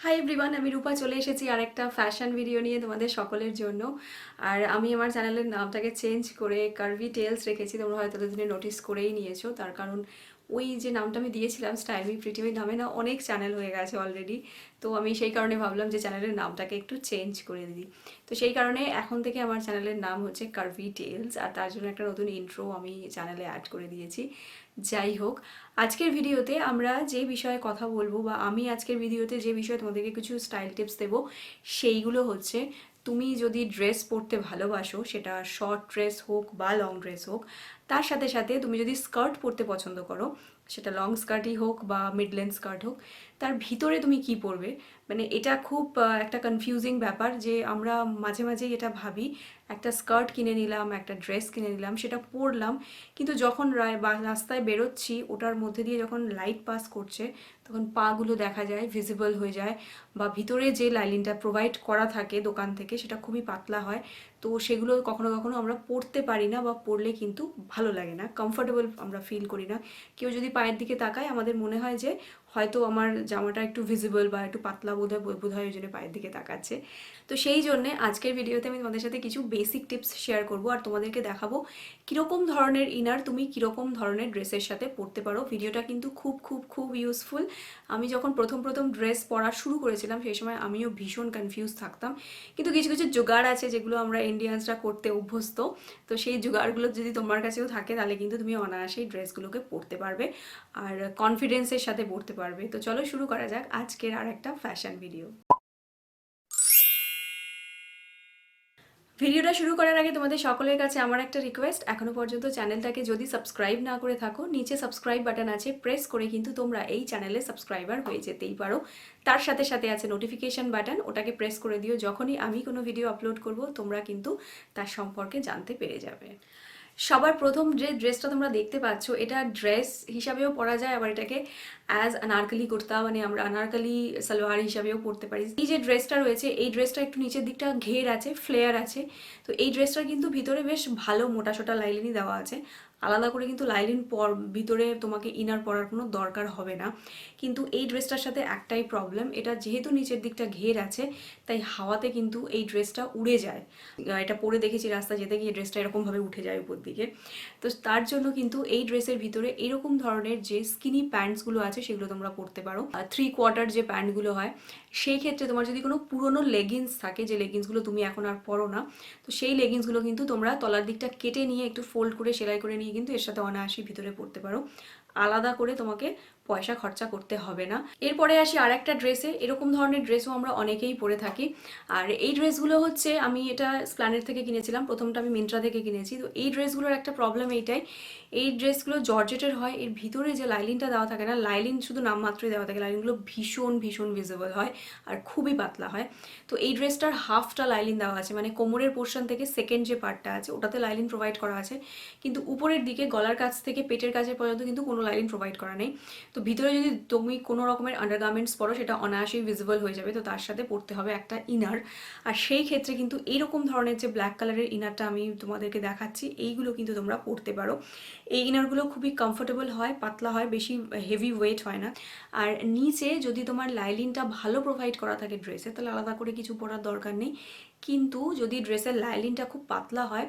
Hi everyone, আমি রূপা চলে এসেছি আর একটা ফ্যাশন ভিডিও নিয়ে তোমাদের সকলের জন্য। আর আমি আমার চ্যানেলের নামটাকে চেঞ্জ করে কার্ভি টেলস রেখেছি। তোমরা হয়তো এতদিনে নোটিস করেই নিয়েছো, তার কারণ ওই যে নামটা আমি দিয়েছিলাম স্টাইল মি প্রিটি, ওই নামে না অনেক চ্যানেল হয়ে গেছে অলরেডি। তো আমি সেই কারণে ভাবলাম যে চ্যানেলের নামটাকে একটু চেঞ্জ করে দিই। তো সেই কারণে এখন থেকে আমার চ্যানেলের নাম হচ্ছে কার্ভি টেলস, আর তার জন্য একটা নতুন ইন্ট্রো আমি চ্যানেলে অ্যাড করে দিয়েছি। যাই হোক, আজকের ভিডিওতে আমরা যে বিষয়ে কথা বলবো, বা আমি আজকের ভিডিওতে যে বিষয়ে তোমাদেরকে কিছু স্টাইল টিপস দেবো, সেইগুলো হচ্ছে তুমি যদি ড্রেস পরতে ভালোবাসো, সেটা শর্ট ড্রেস হোক বা লং ড্রেস হোক, তার সাথে সাথে তুমি যদি স্কার্ট পরতে পছন্দ করো, সেটা লং স্কার্টই হোক বা মিড লেন্থ স্কার্ট হোক, তার ভিতরে তুমি কি পরবে। মানে এটা খুব একটা কনফিউজিং ব্যাপার যে আমরা মাঝে মাঝেই এটা ভাবি, একটা স্কার্ট কিনে নিলাম, একটা ড্রেস কিনে নিলাম, সেটা পরলাম, কিন্তু যখন রাস্তায় বেরোচ্ছি ওটার মধ্যে দিয়ে যখন লাইট পাস করছে তখন পাগুলো দেখা যায়, ভিজিবল হয়ে যায়, বা ভিতরে যে লাইলিনটা প্রোভাইড করা থাকে দোকান থেকে সেটা খুবই পাতলা হয়। তো সেগুলো কখনো কখনো আমরা পরতে পারি না, বা পরলে কিন্তু ভালো লাগে না, কমফোর্টেবল আমরা ফিল করি না। কেউ যদি পায়ের দিকে তাকায় আমাদের মনে হয় যে হয়তো আমার জামাটা একটু ভিজিবল বা একটু পাতলা বোধ হয় ওই জন্য পায়ের দিকে তাকাচ্ছে। তো সেই জন্যে আজকের ভিডিওতে আমি তোমাদের সাথে কিছু বেসিক টিপস শেয়ার করব, আর তোমাদেরকে দেখাবো কীরকম ধরনের ইনার তুমি কীরকম ধরনের ড্রেসের সাথে পরতে পারো। ভিডিওটা কিন্তু খুব খুব খুব ইউজফুল। আমি যখন প্রথম প্রথম ড্রেস পরা শুরু করেছিলাম সেই সময় আমিও ভীষণ কনফিউজ থাকতাম, কিন্তু কিছু কিছু জোগাড় আছে যেগুলো আমরা ইন্ডিয়ানসরা করতে অভ্যস্ত। তো সেই জোগাড়গুলো যদি তোমার কাছেও থাকে তাহলে কিন্তু তুমি অনায়াসেই ড্রেসগুলোকে পরতে পারবে আর কনফিডেন্সের সাথে পরতে পারবে। তো চলো শুরু করা যাক আজকের আর একটা ফ্যাশন ভিডিও। ভিডিওটা শুরু করার আগে তোমাদের সকলের কাছে আমার একটা রিকোয়েস্ট, এখনো পর্যন্ত চ্যানেলটাকে যদি সাবস্ক্রাইব না করে থাকো, নিচে সাবস্ক্রাইব বাটন আছে, প্রেস করে কিন্তু তোমরা এই চ্যানেলে সাবস্ক্রাইবার হয়ে যেতেই পারো। তার সাথে সাথে আছে নোটিফিকেশন বাটন, ওটাকে প্রেস করে দিও, যখনই আমি কোনো ভিডিও আপলোড করব তোমরা কিন্তু তার সম্পর্কে জানতে পেরে যাবে। সবার প্রথম যে ড্রেসটা তোমরা দেখতে পাচ্ছ, এটা ড্রেস হিসাবেও পরা যায়, আবার এটাকে অ্যাজ আনারকলি কুর্তা, মানে আমরা আনারকলি সালোয়ার হিসাবেও পরতে পারি। এই যে ড্রেসটা রয়েছে, এই ড্রেসটা একটু নিচের দিকটা ঘের আছে, ফ্লেয়ার আছে। তো এই ড্রেসটার কিন্তু ভিতরে বেশ ভালো মোটা সোটা লাইলিনই দেওয়া আছে। আলাদা করে কিন্তু লাইলিন ভিতরে তোমাকে ইনার পরার কোনো দরকার হবে না। কিন্তু এই ড্রেসটার সাথে একটাই প্রবলেম, এটা যেহেতু নিচের দিকটা ঘের আছে তাই হাওয়াতে কিন্তু এই ড্রেসটা উড়ে যায়। এটা পরে দেখেছি রাস্তা যেতে গিয়ে ড্রেসটা এরকমভাবে উঠে যায় উপর দিকে। তো তার জন্য কিন্তু এই ড্রেসের ভিতরে এরকম ধরনের যে স্কিনি প্যান্টসগুলো আছে সেগুলো তোমরা পরতে পারো। 3/4 যে প্যান্টগুলো হয়, সেই ক্ষেত্রে তোমার যদি কোনো পুরনো লেগিংস থাকে, যে লেগিংসগুলো তুমি এখন আর পরো না, তো সেই লেগিংসগুলো কিন্তু তোমরা তলার দিকটা কেটে নিয়ে একটু ফোল্ড করে সেলাই করে নিয়ে কিন্তু এর সাথে অনায়াসই ভিতরে পরতে পারো। আলাদা করে তোমাকে পয়সা খরচা করতে হবে না। এরপরে আসি আর একটা ড্রেসে। এরকম ধরনের ড্রেসও আমরা অনেকেই পরে থাকি, আর এই ড্রেসগুলো হচ্ছে, আমি এটা স্প্ল্যানেড থেকে কিনেছিলাম, প্রথমটা আমি মিন্ত্রা থেকে কিনেছি। তো এই ড্রেসগুলোর একটা প্রবলেম এইটাই, এই ড্রেসগুলো জর্জেটের হয়, এর ভিতরে যে লাইলিনটা দেওয়া থাকে না, লাইলিন শুধু নামমাত্রই দেওয়া থাকে, লাইলিনগুলো ভীষণ ভীষণ ভিজিবল হয় আর খুবই পাতলা হয়। তো এই ড্রেসটার হাফটা লাইলিন দেওয়া আছে, মানে কোমরের পোর্শন থেকে সেকেন্ড যে পার্টটা আছে ওটাতে লাইলিন প্রোভাইড করা আছে, কিন্তু উপরের দিকে গলার কাছ থেকে পেটের কাছে পর্যন্ত কিন্তু কোনো লাইলিন প্রোভাইড করা নেই। তো ভিতরে যদি তুমি কোনো রকমের আন্ডারগার্মেন্টস পরো সেটা অনায়াসেই ভিজিবল হয়ে যাবে। তো তার সাথে পরতে হবে একটা ইনার, আর সেই ক্ষেত্রে কিন্তু এইরকম ধরনের যে ব্ল্যাক কালারের ইনারটা আমি তোমাদেরকে দেখাচ্ছি, এইগুলো কিন্তু তোমরা পরতে পারো। এই ইনারগুলো খুবই কমফোর্টেবল হয়, পাতলা হয়, বেশি হেভি ওয়েট হয় না। আর নিচে যদি তোমার লাইলিনটা ভালো প্রোভাইড করা থাকে ড্রেসে, তাহলে আলাদা করে কিছু পরার দরকার নেই। কিন্তু যদি ড্রেসের লাইলিনটা খুব পাতলা হয়,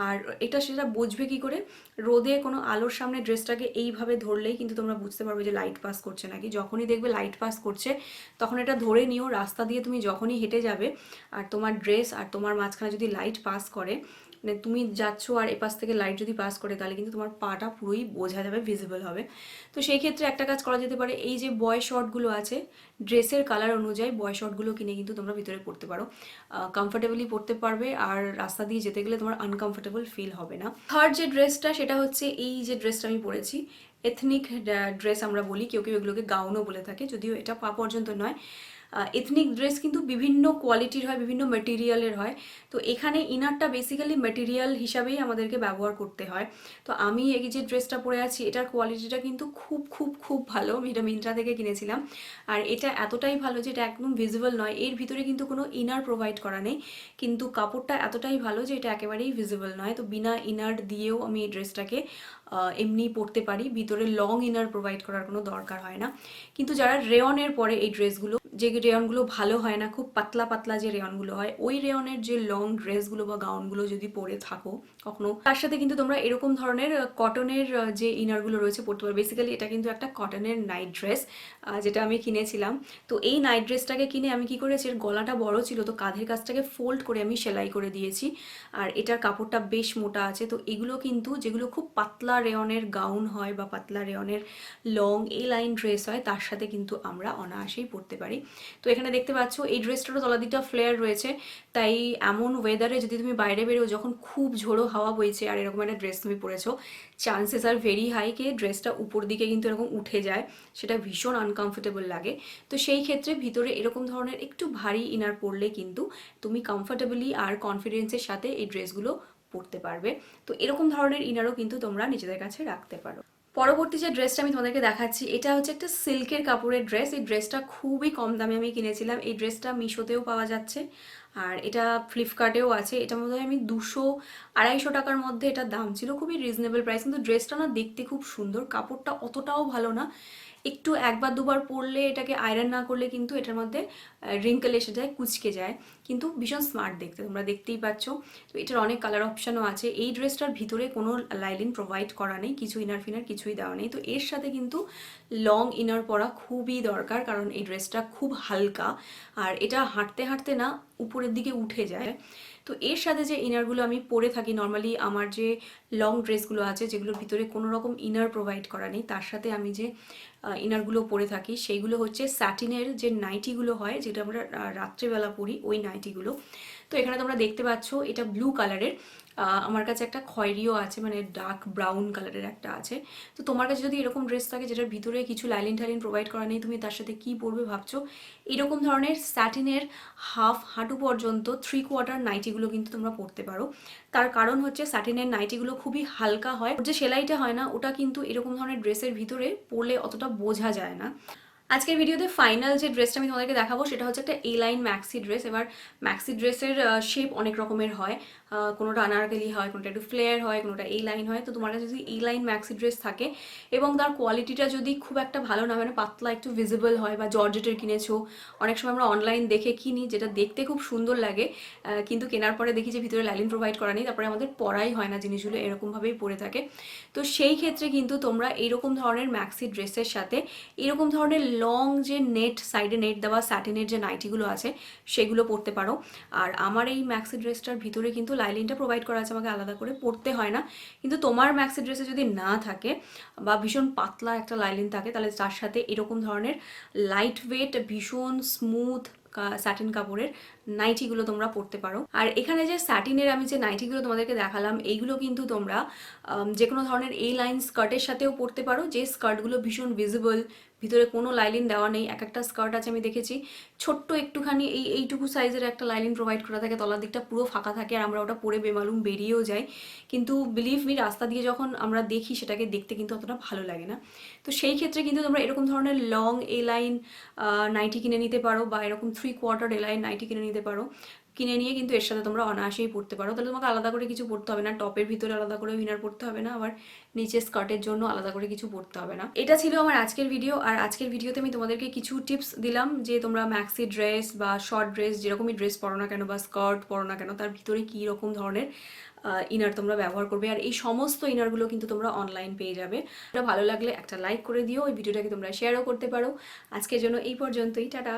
আর এটা সেটা বুঝবে কি করে, রোদে কোনো আলোর সামনে ড্রেসটাকে এইভাবে ধরলেই কিন্তু তোমরা বুঝতে পারবে যে লাইট পাস করছে নাকি। যখনই দেখবে লাইট পাস করছে তখন এটা ধরে নিও, রাস্তা দিয়ে তুমি যখনই হেঁটে যাবে আর তোমার ড্রেস আর তোমার মাঝখানে যদি লাইট পাস করে, মানে তুমি যাচ্ছ আর এপাশ থেকে লাইট যদি পাস করে, তাহলে কিন্তু তোমার পাটা পুরোই বোঝা যাবে, ভিজিবল হবে। তো সেই ক্ষেত্রে একটা কাজ করা যেতে পারে, এই যে বয় শর্টগুলো আছে, ড্রেসের কালার অনুযায়ী বয় শর্টগুলো কিনে কিন্তু তোমরা ভিতরে পরতে পারো, কমফোর্টেবলি পরতে পারবে, আর রাস্তা দিয়ে যেতে গেলে তোমার আনকমফোর্টেবল ফিল হবে না। থার্ড যে ড্রেসটা, সেটা হচ্ছে এই যে ড্রেসটা আমি পরেছি, এথনিক ড্রেস আমরা বলি, কেউ কেউ এগুলোকে গাউনও বলে থাকে, যদিও এটা পা পর্যন্ত নয়। এথনিক ড্রেস কিন্তু বিভিন্ন কোয়ালিটির হয়, বিভিন্ন মেটেরিয়ালের হয়। তো এখানে ইনারটা বেসিক্যালি মেটেরিয়াল হিসাবেই আমাদেরকে ব্যবহার করতে হয়। তো আমি এই যে ড্রেসটা পরে আছি, এটার কোয়ালিটিটা কিন্তু খুব খুব খুব ভালো, আমি এটা মিন্ত্রা থেকে কিনেছিলাম। আর এটা এতটাই ভালো যে এটা একদম ভিজিবল নয়, এর ভিতরে কিন্তু কোনো ইনার প্রোভাইড করা নেই, কিন্তু কাপড়টা এতটাই ভালো যে এটা একেবারেই ভিজিবল নয়। তো বিনা ইনার দিয়েও আমি এই ড্রেসটাকে এমনি পরতে পারি, ভিতরে লং ইনার প্রোভাইড করার কোনো দরকার হয় না। কিন্তু যারা রেয়নের পরে এই ড্রেসগুলো, যে রেয়নগুলো ভালো হয় না, খুব পাতলা পাতলা যে রেয়নগুলো হয়, ওই রেয়নের যে লং ড্রেসগুলো বা গাউনগুলো যদি পরে থাকো কখনো, তার সাথে কিন্তু তোমরা এরকম ধরনের কটনের যে ইনারগুলো রয়েছে পরতে পারো। বেসিক্যালি এটা কিন্তু একটা কটনের নাইট ড্রেস যেটা আমি কিনেছিলাম। তো এই নাইট ড্রেসটাকে কিনে আমি কি করেছি, এর গলাটা বড় ছিল তো কাঁধের কাছটাকে ফোল্ড করে আমি সেলাই করে দিয়েছি। আর এটার কাপড়টা বেশ মোটা আছে। তো এগুলো কিন্তু যেগুলো খুব পাতলা রেয়নের গাউন হয় বা পাতলা রেয়নের লং এ লাইন ড্রেস হয়, তার সাথে কিন্তু আমরা অনায়াসেই পরতে পারি। তো এখানে দেখতে পাচ্ছ এই ড্রেসটারও তলাদিকটা ফ্লেয়ার রয়েছে, তাই এমন ওয়েদারে যদি তুমি বাইরে বেরো, যখন খুব ঝোড়ো হাওয়া বইছে আর এরকম একটা ড্রেস তুমি পরেছো, চান্সেস আর ভেরি হাই কে ড্রেসটা উপর দিকে কিন্তু এরকম উঠে যায়, সেটা ভীষণ আনকমফোর্টেবল লাগে। তো সেই ক্ষেত্রে ভিতরে এরকম ধরনের একটু ভারী ইনার পরলে কিন্তু তুমি কমফোর্টেবলি আর কনফিডেন্সের সাথে এই ড্রেসগুলো পরতে পারবে। তো এরকম ধরনের ইনারও কিন্তু তোমরা নিজেদের কাছে রাখতে পারো। পরবর্তী যে ড্রেসটা আমি তোমাদেরকে দেখাচ্ছি, এটা হচ্ছে একটা সিল্কের কাপড়ের ড্রেস। এই ড্রেসটা খুবই কম দামে আমি কিনেছিলাম। এই ড্রেসটা মিশোতেও পাওয়া যাচ্ছে আর এটা ফ্লিপকার্টেও আছে। এটার মধ্যে আমি 200-250 টাকার মধ্যে এটার দাম ছিল, খুবই রিজনেবল প্রাইস। কিন্তু ড্রেসটা না দেখতে খুব সুন্দর, কাপড়টা অতটাও ভালো না। একটু একবার দুবার পরলে, এটাকে আয়রন না করলে কিন্তু এটার মধ্যে রিঙ্কেল এসে যায়, কুচকে যায়, কিন্তু ভীষণ স্মার্ট দেখতে, তোমরা দেখতেই পাচ্ছ। তো এটার অনেক কালার অপশানও আছে। এই ড্রেসটার ভিতরে কোনো লাইলিন প্রোভাইড করা নেই, কিছু ইনার ফিনার কিছুই দেওয়া নেই। তো এর সাথে কিন্তু লং ইনার পরা খুবই দরকার, কারণ এই ড্রেসটা খুব হালকা আর এটা হাঁটতে হাঁটতে না উপরের দিকে উঠে যায়। তো এর সাথে যে ইনারগুলো আমি পরে থাকি নর্মালি, আমার যে লং ড্রেসগুলো আছে যেগুলোর ভিতরে কোনো রকম ইনার প্রোভাইড করা নেই, তার সাথে আমি যে ইনারগুলো পরে থাকি সেইগুলো হচ্ছে স্যাটিনের যে নাইটিগুলো হয়, যেটা আমরা রাত্রেবেলা পরি, ওই নাইটিগুলো। তো এখানে তোমরা দেখতে পাচ্ছ এটা ব্লু কালারের, আমার কাছে একটা খয়েরিও আছে, মানে ডার্ক ব্রাউন কালারের একটা আছে। তো তোমার কাছে যদি এরকম ড্রেস থাকে যেটার ভিতরে কিছু লাইলিন টাইলিন প্রোভাইড করা নেই, তুমি তার সাথে কি পরবে ভাবছো, এরকম ধরনের স্যাটিনের হাফ হাঁটু পর্যন্ত 3/4 নাইটিগুলো কিন্তু তোমরা পরতে পারো। তার কারণ হচ্ছে স্যাটিনের নাইটিগুলো খুবই হালকা হয়, যে সেলাইটা হয় না ওটা কিন্তু এরকম ধরনের ড্রেসের ভিতরে পরলে অতটা বোঝা যায় না। আজকের ভিডিওতে ফাইনাল যে ড্রেসটা আমি তোমাদেরকে দেখাবো সেটা হচ্ছে একটা এ লাইন ম্যাক্সি ড্রেস। এবার ম্যাক্সি ড্রেসের শেপ অনেক রকমের হয়, কোনোটা আনারকলি হয়, কোনোটা একটু ফ্লেয়ার হয়, কোনোটা এ লাইন হয়। তো তোমার কাছে যদি এ লাইন ম্যাক্সি ড্রেস থাকে এবং তার কোয়ালিটিটা যদি খুব একটা ভালো না, মানে পাতলা একটু ভিজিবল হয়, বা জর্জেটের কিনেছো, অনেক সময় আমরা অনলাইন দেখে কিনি যেটা দেখতে খুব সুন্দর লাগে, কিন্তু কেনার পরে দেখি যে ভিতরে লাইলিন প্রোভাইড করা নেই, তারপরে আমাদের পরাই হয় না, জিনিসগুলো এরকমভাবেই পরে থাকে। তো সেই ক্ষেত্রে কিন্তু তোমরা এইরকম ধরনের ম্যাক্সি ড্রেসের সাথে এরকম ধরনের লং যে নেট, সাইডে নেট দেওয়া স্যাটিনের যে নাইটিগুলো আছে সেগুলো পরতে পারো। আর আমার এই ম্যাক্সি ড্রেসটার ভিতরে কিন্তু লাইলিনটা প্রোভাইড করা আছে, আমাকে আলাদা করে পরতে হয় না। কিন্তু তোমার ম্যাক্সি ড্রেসে যদি না থাকে বা ভীষণ পাতলা একটা লাইলিন থাকে, তাহলে তার সাথে এরকম ধরনের লাইট ওয়েট ভীষণ স্মুথ স্যাটিন কাপড়ের নাইটিগুলো তোমরা পরতে পারো। আর এখানে যে স্যাটিনের আমি যে নাইটিগুলো তোমাদেরকে দেখালাম, এইগুলো কিন্তু তোমরা যে কোনো ধরনের এই লাইন স্কার্টের সাথেও পরতে পারো, যে স্কার্টগুলো ভীষণ ভিজিবল, ভিতরে কোনো লাইলিন দেওয়া নেই। এক একটা স্কার্ট আছে আমি দেখেছি ছোট্ট একটুখানি এইটুকু সাইজের একটা লাইলিন প্রোভাইড করা থাকে, তলার দিকটা পুরো ফাঁকা থাকে আর আমরা ওটা পরে বেমালুম বেরিয়েও যাই, কিন্তু বিলিভ মি রাস্তা দিয়ে যখন আমরা দেখি সেটাকে দেখতে কিন্তু অতটা ভালো লাগে না। তো সেই ক্ষেত্রে কিন্তু তোমরা এরকম ধরনের লং এ লাইন নাইটি কিনে নিতে পারো, বা এরকম 3/4 এ লাইন নাইটি কিনে নিতে পারো। কিনে নিয়ে কিন্তু এর সাথে তোমরা অনায়াসেই পরতে পারো। তাহলে তোমাকে আলাদা করে কিছু পরতে হবে না, টপের ভিতরে আলাদা করে ইনার পরতে হবে না, আবার নিচে স্কার্টের জন্য আলাদা করে কিছু পরতে হবে না। এটা ছিল আমার আজকের ভিডিও। আর আজকের ভিডিওতে আমি তোমাদেরকে কিছু টিপস দিলাম যে তোমরা ম্যাক্সি ড্রেস বা শর্ট ড্রেস, যেরকমই ড্রেস পরো না কেন বা স্কার্ট পরো না কেন, তার ভিতরে কী রকম ধরনের ইনার তোমরা ব্যবহার করবে। আর এই সমস্ত ইনারগুলো কিন্তু তোমরা অনলাইন পেয়ে যাবে। এটা ভালো লাগলে একটা লাইক করে দিও, ওই ভিডিওটাকে তোমরা শেয়ারও করতে পারো। আজকের জন্য এই পর্যন্তই, টাটা।